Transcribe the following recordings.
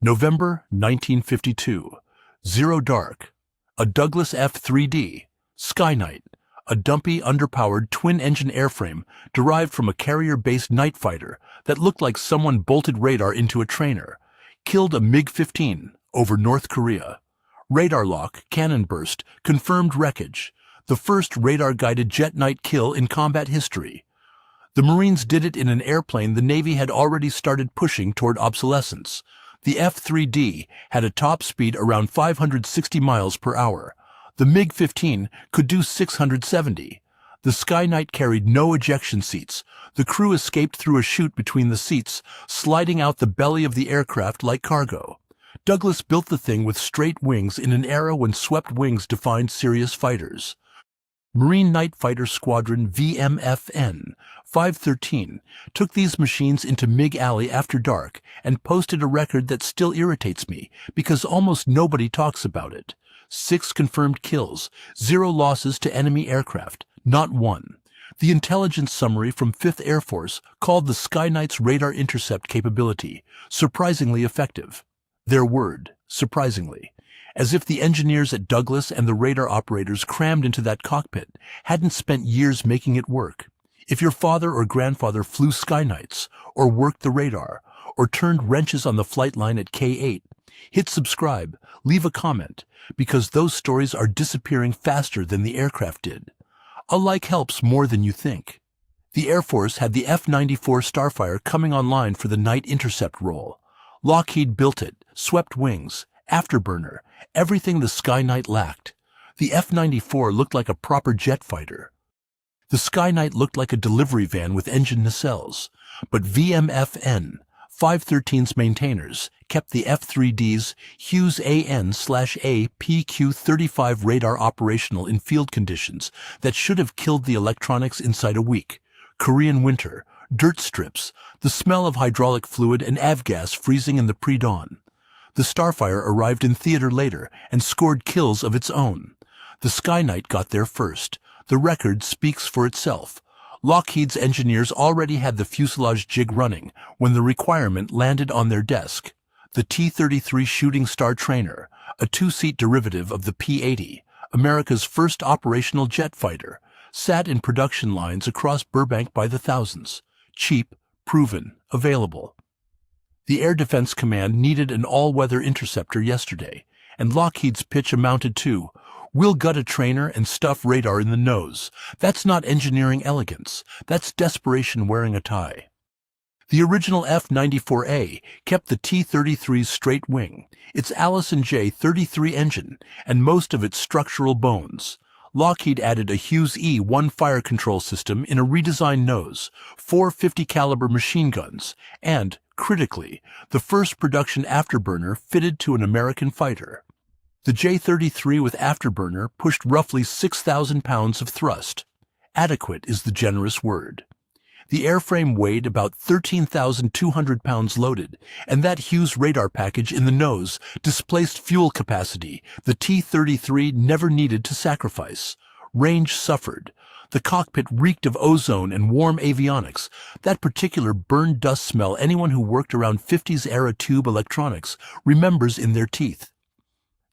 November 1952. Zero Dark. A Douglas F3D Skyknight, a dumpy, underpowered twin-engine airframe derived from a carrier-based night fighter that looked like someone bolted radar into a trainer, killed a MiG-15 over North Korea. Radar lock, cannon burst, confirmed wreckage. The first radar-guided jet night kill in combat history. The Marines did it in an airplane the Navy had already started pushing toward obsolescence. The F-3D had a top speed around 560 miles per hour. The MiG-15 could do 670. The Skyknight carried no ejection seats. The crew escaped through a chute between the seats, sliding out the belly of the aircraft like cargo. Douglas built the thing with straight wings in an era when swept wings defined serious fighters. Marine Night Fighter Squadron VMFN 513 took these machines into MiG Alley after dark and posted a record that still irritates me because almost nobody talks about it. 6 confirmed kills, 0 losses to enemy aircraft, not one. The intelligence summary from 5th Air Force called the Skyknight's radar intercept capability surprisingly effective. Their word, surprisingly. As if the engineers at Douglas and the radar operators crammed into that cockpit hadn't spent years making it work. If your father or grandfather flew Skyknights, or worked the radar, or turned wrenches on the flight line at K8, hit subscribe, leave a comment, because those stories are disappearing faster than the aircraft did. A like helps more than you think. The Air Force had the F-94 Starfire coming online for the night intercept role. Lockheed built it, swept wings, afterburner, everything the Skyknight lacked. The F-94 looked like a proper jet fighter. The Skyknight looked like a delivery van with engine nacelles. But VMFN 513's maintainers kept the F-3D's Hughes AN/A PQ-35 radar operational in field conditions that should have killed the electronics inside a week. Korean winter, dirt strips, the smell of hydraulic fluid and avgas freezing in the pre-dawn. The Starfire arrived in theater later and scored kills of its own. The Skyknight got there first. The record speaks for itself. Lockheed's engineers already had the fuselage jig running when the requirement landed on their desk. The T-33 Shooting Star trainer, a 2-seat derivative of the P-80, America's first operational jet fighter, sat in production lines across Burbank by the thousands. Cheap, proven, available. The Air Defense Command needed an all-weather interceptor yesterday, and Lockheed's pitch amounted to, "We'll gut a trainer and stuff radar in the nose. That's not engineering elegance. That's desperation wearing a tie." The original F-94A kept the T-33's straight wing, its Allison J-33 engine, and most of its structural bones. Lockheed added a Hughes E-1 fire control system in a redesigned nose, 4 50 caliber machine guns, and, critically, the first production afterburner fitted to an American fighter. The J-33 with afterburner pushed roughly 6,000 pounds of thrust. Adequate is the generous word. The airframe weighed about 13,200 pounds loaded, and that Hughes radar package in the nose displaced fuel capacity the T-33 never needed to sacrifice. Range suffered. The cockpit reeked of ozone and warm avionics, that particular burned dust smell anyone who worked around 50s-era tube electronics remembers in their teeth.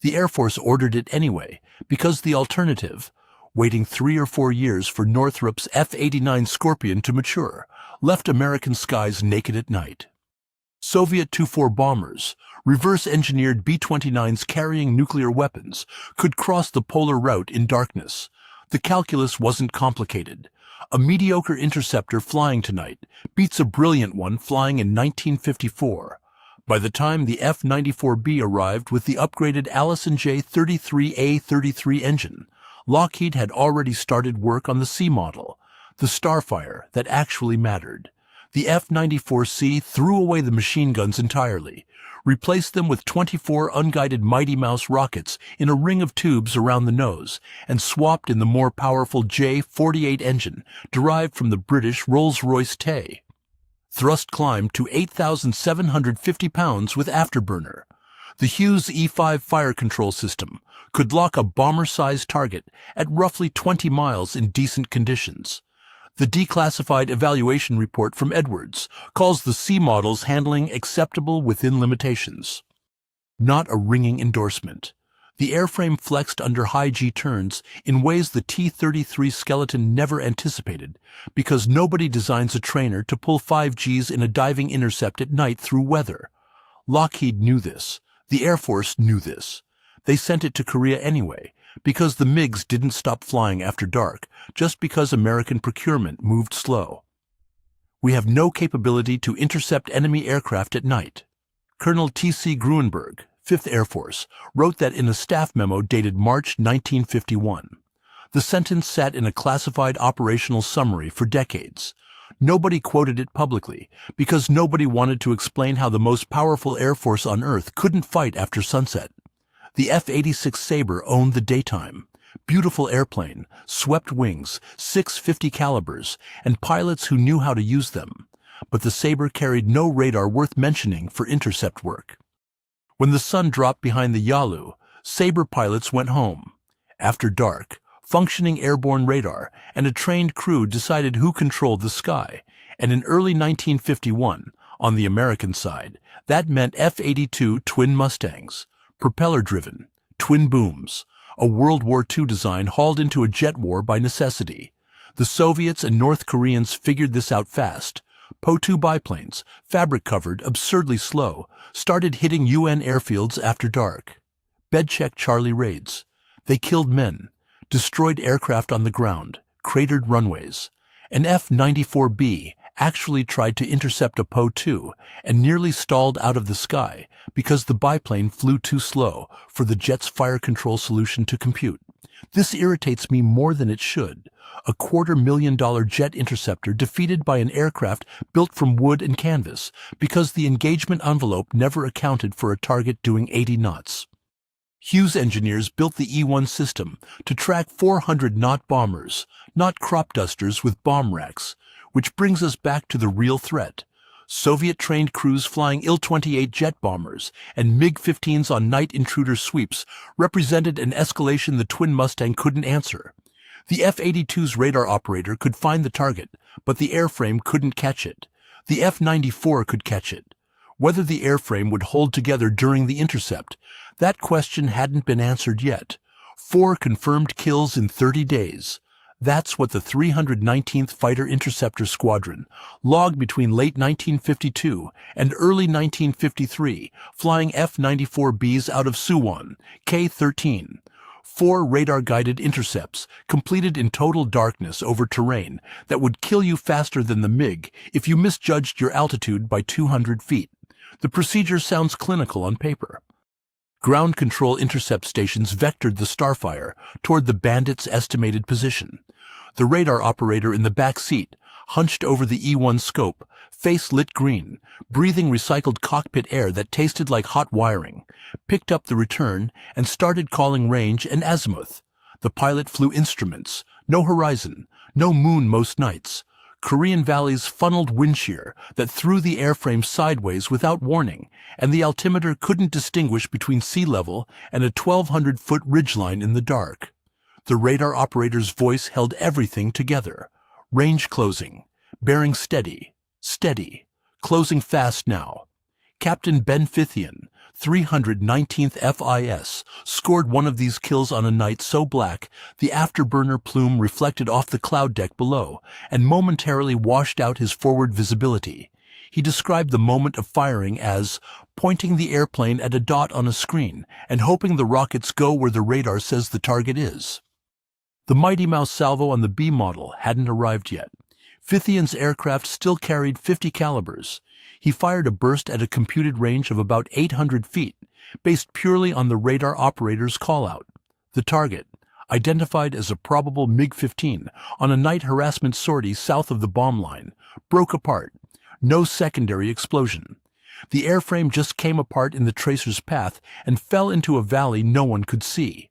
The Air Force ordered it anyway, because the alternative, waiting 3 or 4 years for Northrop's F-89 Scorpion to mature, left American skies naked at night. Soviet Tu-4 bombers, reverse-engineered B-29s carrying nuclear weapons, could cross the polar route in darkness. The calculus wasn't complicated. A mediocre interceptor flying tonight beats a brilliant one flying in 1954. By the time the F-94B arrived with the upgraded Allison J-33A-33 engine, Lockheed had already started work on the C model, the Starfire that actually mattered. The F-94C threw away the machine guns entirely, replaced them with 24 unguided Mighty Mouse rockets in a ring of tubes around the nose, and swapped in the more powerful J-48 engine derived from the British Rolls-Royce Tay. Thrust climbed to 8,750 pounds with afterburner. The Hughes E-5 fire control system could lock a bomber-sized target at roughly 20 miles in decent conditions. The declassified evaluation report from Edwards calls the C model's handling acceptable within limitations. not a ringing endorsement. The airframe flexed under high G turns in ways the T-33 skeleton never anticipated, because nobody designs a trainer to pull 5 Gs in a diving intercept at night through weather. Lockheed knew this. The Air Force knew this. They sent it to Korea anyway, because the MiGs didn't stop flying after dark, just because American procurement moved slow. We have no capability to intercept enemy aircraft at night. Colonel T.C. Gruenberg, 5th Air Force, wrote that in a staff memo dated March 1951. The sentence sat in a classified operational summary for decades. Nobody quoted it publicly, because nobody wanted to explain how the most powerful Air Force on Earth couldn't fight after sunset. The F-86 Sabre owned the daytime. Beautiful airplane, swept wings, 650 calibers, and pilots who knew how to use them. But the Sabre carried no radar worth mentioning for intercept work. When the sun dropped behind the Yalu, Sabre pilots went home. After dark, functioning airborne radar and a trained crew decided who controlled the sky, and in early 1951, on the American side, that meant F-82 twin Mustangs, propeller-driven, twin booms, a World War II design hauled into a jet war by necessity. The Soviets and North Koreans figured this out fast. Po-2 biplanes, fabric-covered, absurdly slow, started hitting UN airfields after dark. Bedcheck Charlie raids. They killed men, destroyed aircraft on the ground, cratered runways. An F-94B actually tried to intercept a Po-2 and nearly stalled out of the sky because the biplane flew too slow for the jet's fire control solution to compute. This irritates me more than it should. A $250,000 jet interceptor defeated by an aircraft built from wood and canvas because the engagement envelope never accounted for a target doing 80 knots. Hughes engineers built the E-1 system to track 400-knot bombers, not crop dusters with bomb racks, which brings us back to the real threat. Soviet-trained crews flying Il-28 jet bombers and MiG-15s on night intruder sweeps represented an escalation the twin Mustang couldn't answer. The F-82's radar operator could find the target, but the airframe couldn't catch it. The F-94 could catch it. Whether the airframe would hold together during the intercept, that question hadn't been answered yet. 4 confirmed kills in 30 days. That's what the 319th Fighter Interceptor Squadron logged between late 1952 and early 1953, flying F-94Bs out of Suwon, K-13. 4 radar-guided intercepts, completed in total darkness over terrain that would kill you faster than the MiG if you misjudged your altitude by 200 feet. The procedure sounds clinical on paper. Ground control intercept stations vectored the starfire toward the bandits' estimated position. The radar operator in the back seat, hunched over the E-1 scope, face lit green, breathing recycled cockpit air that tasted like hot wiring, picked up the return and started calling range and azimuth. The pilot flew instruments, no horizon, no moon most nights. Korean valleys funneled wind shear that threw the airframe sideways without warning, and the altimeter couldn't distinguish between sea level and a 1,200-foot ridgeline in the dark. The radar operator's voice held everything together. Range closing. Bearing steady. Steady. Closing fast now. Captain Ben Fithian, 319th FIS, scored one of these kills on a night so black the afterburner plume reflected off the cloud deck below and momentarily washed out his forward visibility. He described the moment of firing as pointing the airplane at a dot on a screen and hoping the rockets go where the radar says the target is. The Mighty Mouse salvo on the B model hadn't arrived yet. Fithian's aircraft still carried 50 calibers. He fired a burst at a computed range of about 800 feet, based purely on the radar operator's call-out. The target, identified as a probable MiG-15 on a night harassment sortie south of the bomb line, broke apart. No secondary explosion. The airframe just came apart in the tracer's path and fell into a valley no one could see.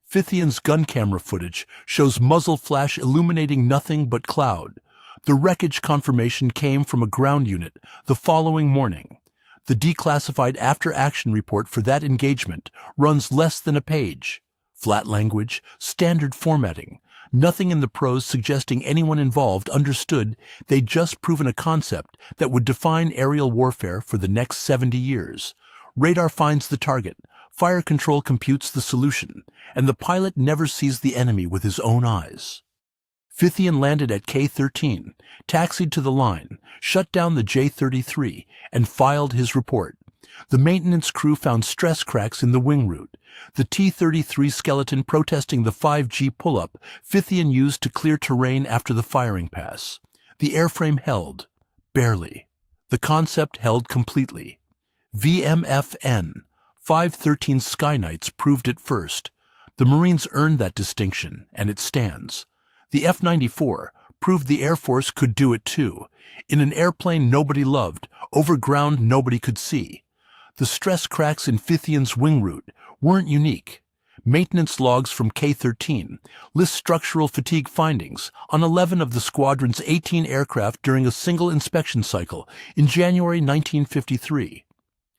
Fithian's gun camera footage shows muzzle flash illuminating nothing but cloud. The wreckage confirmation came from a ground unit the following morning. The declassified after-action report for that engagement runs less than a page. Flat language, standard formatting. Nothing in the prose suggesting anyone involved understood they'd just proven a concept that would define aerial warfare for the next 70 years. Radar finds the target, fire control computes the solution, and the pilot never sees the enemy with his own eyes. Fithian landed at K-13, taxied to the line, shut down the J-33, and filed his report. The maintenance crew found stress cracks in the wing root. The T-33 skeleton protesting the 5G pull-up Fithian used to clear terrain after the firing pass. The airframe held, barely. The concept held completely. VMFN 513 Skyknights proved it first. The Marines earned that distinction, and it stands. The F-94 proved the Air Force could do it too, in an airplane nobody loved, over ground nobody could see. The stress cracks in Fithian's wing root weren't unique. Maintenance logs from K-13 list structural fatigue findings on 11 of the squadron's 18 aircraft during a single inspection cycle in January 1953.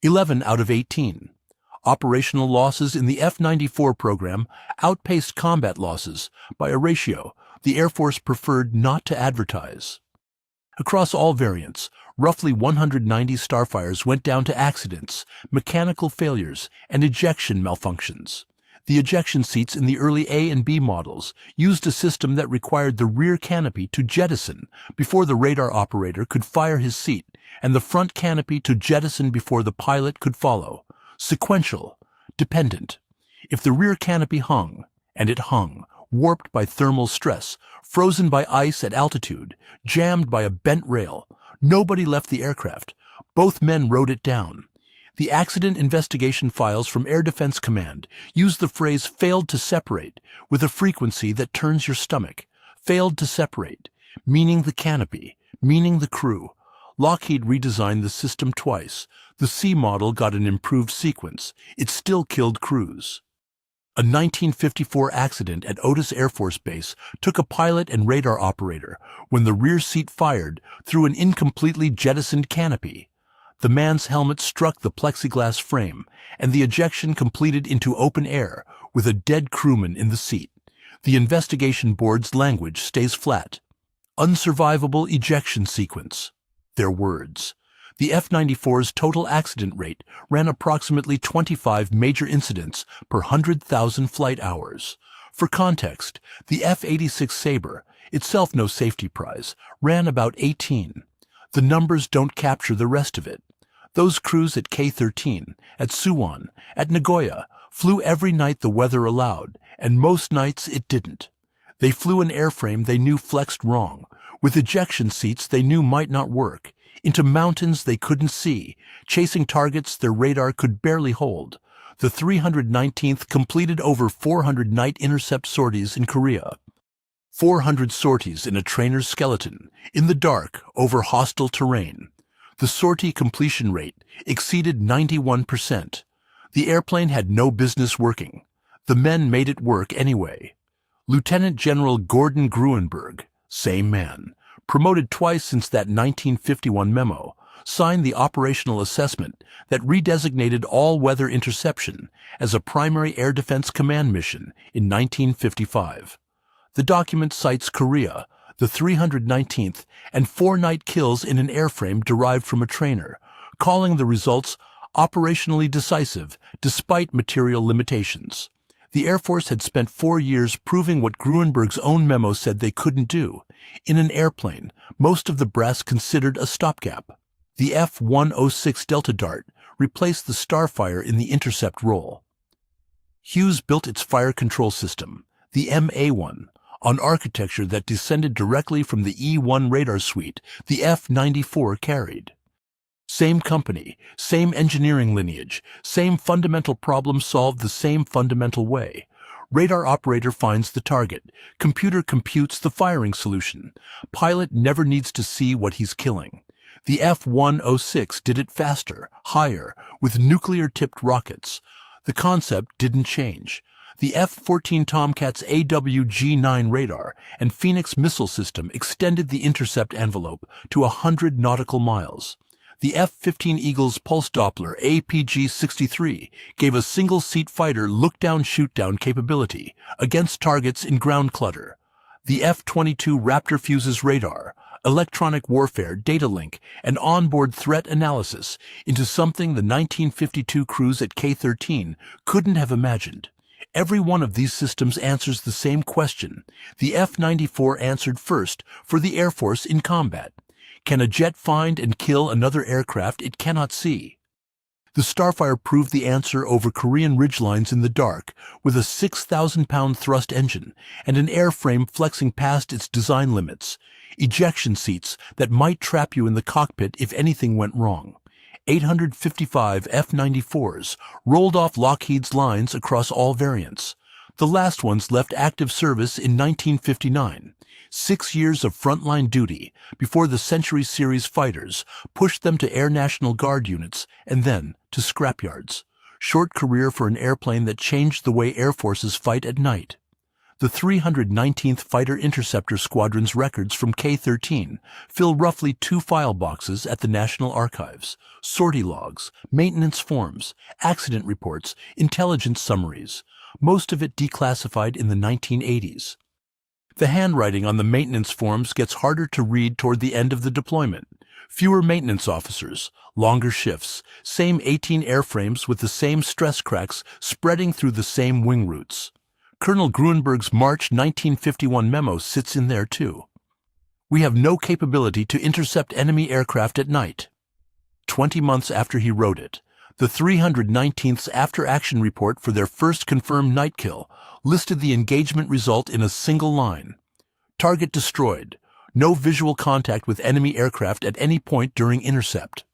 11 out of 18. Operational losses in the F-94 program outpaced combat losses by a ratio the Air Force preferred not to advertise. Across all variants, roughly 190 starfires went down to accidents, mechanical failures, and ejection malfunctions. The ejection seats in the early A and B models used a system that required the rear canopy to jettison before the radar operator could fire his seat, and the front canopy to jettison before the pilot could follow. Sequential, dependent. If the rear canopy hung, and it hung, warped by thermal stress, frozen by ice at altitude, jammed by a bent rail, nobody left the aircraft. Both men wrote it down. The accident investigation files from Air Defense Command use the phrase failed to separate with a frequency that turns your stomach. Failed to separate, meaning the canopy, meaning the crew. Lockheed redesigned the system twice. The C model got an improved sequence. It still killed crews. A 1954 accident at Otis Air Force Base took a pilot and radar operator when the rear seat fired through an incompletely jettisoned canopy. The man's helmet struck the plexiglass frame, and the ejection completed into open air with a dead crewman in the seat. The investigation board's language stays flat. Unsurvivable ejection sequence. Their words. The F-94's total accident rate ran approximately 25 major incidents per 100,000 flight hours. For context, the F-86 Sabre, itself no safety prize, ran about 18. The numbers don't capture the rest of it. Those crews at K-13, at Suwon, at Nagoya, flew every night the weather allowed, and most nights it didn't. They flew an airframe they knew flexed wrong, with ejection seats they knew might not work, into mountains they couldn't see, chasing targets their radar could barely hold. The 319th completed over 400 night intercept sorties in Korea. 400 sorties in a trainer's skeleton, in the dark, over hostile terrain. The sortie completion rate exceeded 91%. The airplane had no business working. The men made it work anyway. Lieutenant General Gordon Gruenberg, same man, promoted twice since that 1951 memo, signed the operational assessment that redesignated all-weather interception as a primary air defense command mission in 1955. The document cites Korea, the 319th, and 4 night kills in an airframe derived from a trainer, calling the results operationally decisive despite material limitations. The Air Force had spent 4 years proving what Gruenberg's own memo said they couldn't do. In an airplane, most of the brass considered a stopgap. The F-106 Delta Dart replaced the Starfire in the intercept role. Hughes built its fire control system, the MA-1, on architecture that descended directly from the E-1 radar suite the F-94 carried. Same company, same engineering lineage, same fundamental problem solved the same fundamental way. Radar operator finds the target. Computer computes the firing solution. Pilot never needs to see what he's killing. The F-106 did it faster, higher, with nuclear-tipped rockets. The concept didn't change. The F-14 Tomcat's AWG-9 radar and Phoenix missile system extended the intercept envelope to 100 nautical miles. The F-15 Eagle's Pulse Doppler APG-63 gave a single-seat fighter look-down shoot-down capability against targets in ground clutter. The F-22 Raptor fuses radar, electronic warfare data link, and onboard threat analysis into something the 1952 crews at K-13 couldn't have imagined. Every one of these systems answers the same question. The F-94 answered first for the Air Force in combat. Can a jet find and kill another aircraft it cannot see? The Starfire proved the answer over Korean ridgelines in the dark with a 6,000-pound thrust engine and an airframe flexing past its design limits, ejection seats that might trap you in the cockpit if anything went wrong. 855 F-94s rolled off Lockheed's lines across all variants. The last ones left active service in 1959. 6 years of frontline duty before the Century Series fighters pushed them to Air National Guard units and then to scrapyards. Short career for an airplane that changed the way air forces fight at night. The 319th Fighter Interceptor Squadron's records from K-13 fill roughly 2 file boxes at the National Archives: sortie logs, maintenance forms, accident reports, intelligence summaries, most of it declassified in the 1980s. The handwriting on the maintenance forms gets harder to read toward the end of the deployment. Fewer maintenance officers, longer shifts, same 18 airframes with the same stress cracks spreading through the same wing routes. Colonel Gruenberg's March 1951 memo sits in there too. We have no capability to intercept enemy aircraft at night. 20 months after he wrote it, the 319th's after-action report for their first confirmed night kill listed the engagement result in a single line. Target destroyed. No visual contact with enemy aircraft at any point during intercept.